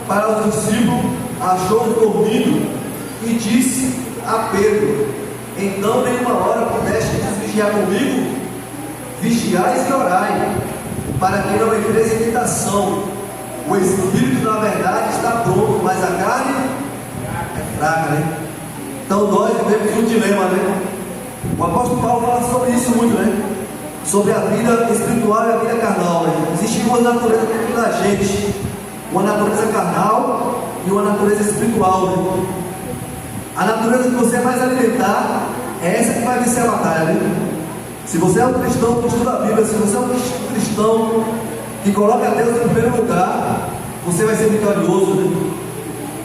para os discípulos, achou-os dormindo e disse a Pedro: então nenhuma hora pudeste vigiar comigo? Vigiais e orai, para que não entreis em tentação. O espírito, na verdade, está pronto, mas a carne é fraca, né? Então nós vivemos um dilema, né? O apóstolo Paulo fala sobre isso muito, né? Sobre a vida espiritual e a vida carnal, né? Existe uma natureza dentro da gente, uma natureza carnal e uma natureza espiritual, né? A natureza que você mais alimentar é essa que vai vencer a batalha, né? Se você é um cristão que estuda a Bíblia, se você é um cristão que coloca Deus em primeiro lugar, você vai ser vitorioso, né?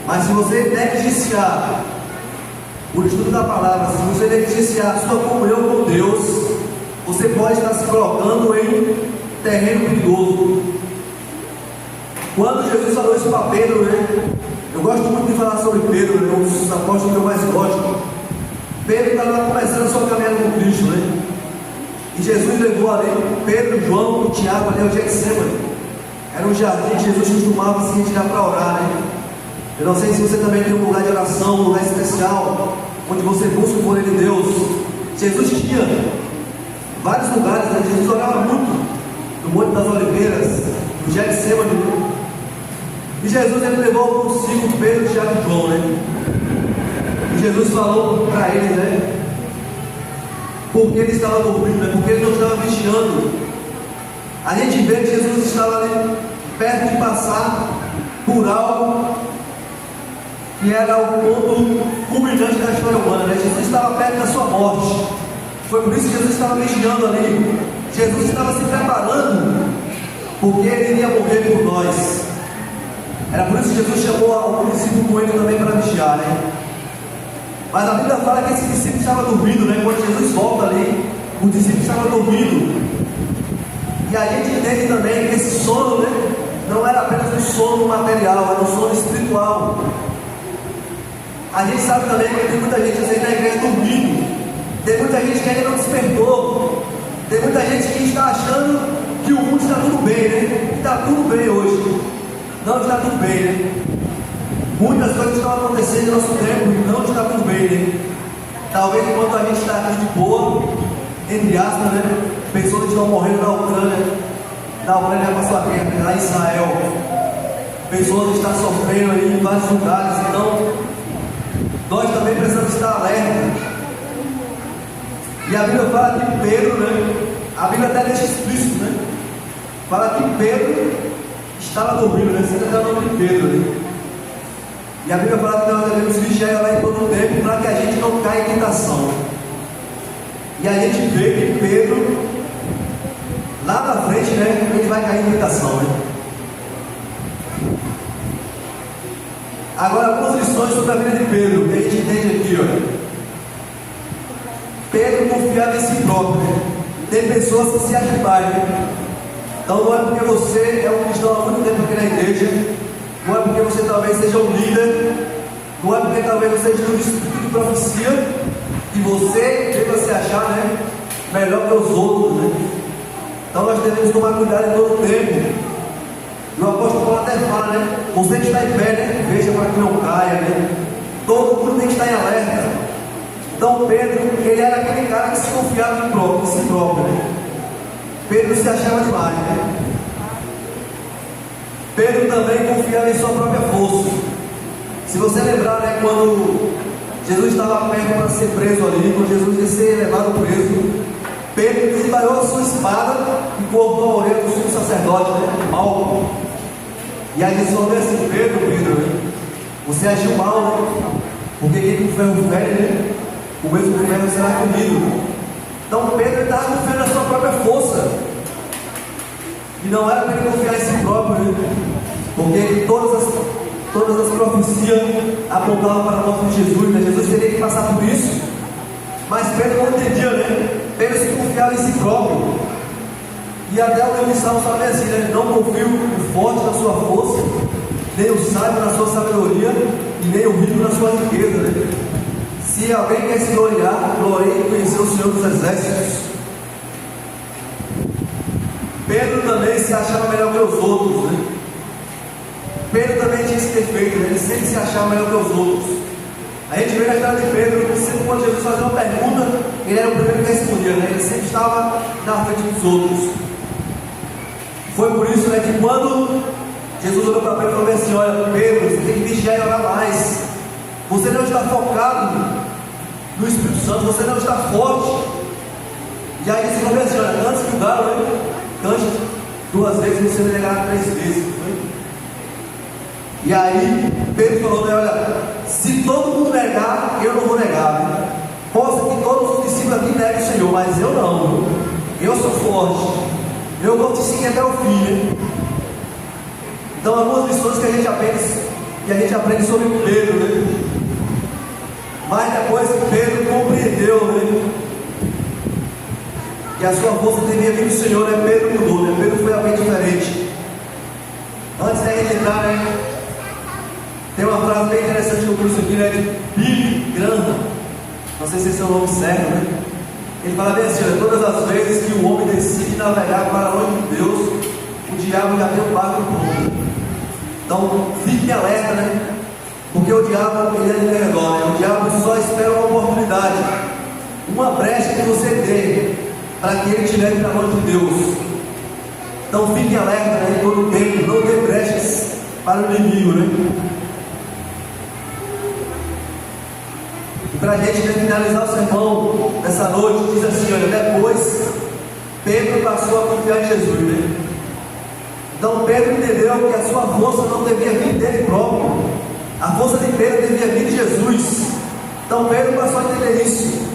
Mas se você negligenciar o estudo da palavra, se você negligenciar a sua comunhão com Deus, você pode estar se colocando em terreno perigoso. Quando Jesus falou isso para Pedro, né? Eu gosto muito de falar sobre Pedro, né? Um dos apóstolos que eu mais gosto. Pedro estava começando a sua caminhada com Cristo, né? E Jesus levou ali Pedro, João, o Tiago ali ao Getsemane. Era um jardim que Jesus costumava se retirar para orar, né? Eu não sei se você também tem um lugar de oração, um lugar especial, onde você busca o poder de Deus. Jesus tinha vários lugares, né? Jesus orava muito no Monte das Oliveiras, no Getsemane. E Jesus ele levou consigo Pedro, Tiago e João, né? E Jesus falou para eles, né? Porque ele estava dormindo, né? Porque ele não estava vigiando. A gente vê que Jesus estava ali perto de passar por algo que era o ponto culminante da história humana, né? Jesus estava perto da sua morte. Foi por isso que Jesus estava vigiando ali. Jesus estava se preparando, porque ele iria morrer por nós. Era por isso que Jesus chamou o discípulo com ele também para vigiar, né? Mas a Bíblia fala que esse discípulo estava dormindo, né? Quando Jesus volta ali, o discípulo estava dormindo. E a gente entende também que esse sono, né, não era apenas um sono material, era um sono espiritual. A gente sabe também que tem muita gente assim na igreja dormindo. Tem muita gente que ainda não despertou. Tem muita gente que está achando que o mundo está tudo bem, né? Que está tudo bem hoje. Não está tudo bem, né? Muitas coisas estão acontecendo no nosso tempo e não está tudo bem, né? Talvez enquanto a gente está aqui de boa, entre aspas, né? Pessoas estão morrendo na Ucrânia. Na Ucrânia passou a guerra, lá em Israel. Pessoas estão sofrendo aí em vários lugares. Então, nós também precisamos estar alerta. E a Bíblia fala que Pedro, né? A Bíblia até deixa explícito, né? Fala que Pedro estava dormindo, né? Você está dando o nome de Pedro, né? E a Bíblia fala que nós devemos vigiar lá em todo o tempo para que a gente não caia em tentação. E a gente vê que Pedro, lá na frente, né? Ele vai cair em tentação, né? Agora, algumas lições sobre a vida de Pedro, que a gente entende aqui, ó. Pedro confiava em si próprio, né? Tem pessoas que se acham pai, né? Então não é porque você é um cristão há muito tempo aqui na igreja, não é porque você talvez seja um líder, não é porque talvez você seja um espírito de profecia, que você deva se achar, né, melhor que os outros, né? Então nós devemos tomar cuidado em todo o tempo. E o apóstolo Paulo até fala, né? Você que está em pé, né? Veja para que não caia, né? Todo mundo tem que estar em alerta. Então Pedro, ele era aquele cara que se confiava em si próprio, né? Pedro se achava demais, né? Pedro também confiava em sua própria força. Se você lembrar, né, quando Jesus estava perto para ser preso ali, quando Jesus ia ser levado preso, Pedro desembainhou a sua espada e cortou a orelha do sumo sacerdote, né, Malco. E aí Jesus falou assim: Pedro, né, você agiu mal, né? Porque quem com ferro fere, né, o mesmo ferro será comido. Então Pedro estava confiando na sua própria força. E não era para ele confiar em si próprio, né? Porque todas as profecias apontavam para a morte de Jesus, né? Jesus teria que passar por isso. Mas Pedro não entendia, né? Pedro se confiava em si próprio. E até o livro de Salmos fala assim, né? Não confio o forte na sua força, nem o sábio na sua sabedoria, e nem o rico na sua riqueza, né? Se alguém quer se gloriar, glorie em conhecer o Senhor dos Exércitos. Pedro também se achava melhor que os outros, né? Pedro Pedro também tinha esse defeito, né? Ele sempre se achava melhor que os outros. A gente vê na história de Pedro, que sempre quando Jesus fazia uma pergunta, ele era o primeiro que respondia, né? Ele sempre estava na frente dos outros. Foi por isso, né, que quando Jesus olhou para Pedro e falou assim: olha, Pedro, você tem que vigiar e orar mais. Você não está focado no Espírito Santo, você não está forte. E aí ele falou assim: olha, antes que o galo, né, cante 2 vezes, você vai negar 3 vezes. Né? E aí Pedro falou, né, olha, se todo mundo negar, eu não vou negar. Né? Posso que todos os discípulos aqui neguem o Senhor, mas eu não. Eu sou forte. Eu vou te seguir até o fim. Né? Então, algumas lições que a gente aprende sobre Pedro, né? Mas depois que Pedro compreendeu, né, que a sua força devia vir do Senhor, né, Pedro mudou, né? Pedro foi alguém diferente. Antes da gente entrar, né, tem uma frase bem interessante que eu trouxe aqui, né, de Billy Graham. Não sei se esse é o nome certo, né? Ele fala bem assim: todas as vezes que o homem decide navegar para longe de Deus, o diabo já tem um barco pronto. Então, fique alerta, né? Porque o diabo, ele é de redor, né? O diabo só espera uma oportunidade, uma brecha que você dê, para que ele te leve para longe de Deus. Então, fique alerta, né, em todo tempo, não dê brechas para o inimigo, né? E para a gente, né, finalizar o sermão dessa noite, diz assim: olha, depois Pedro passou a confiar em Jesus, né? Então Pedro entendeu que a sua força não devia vir dele próprio, a força de Pedro devia vir de Jesus. Então Pedro passou a entender isso.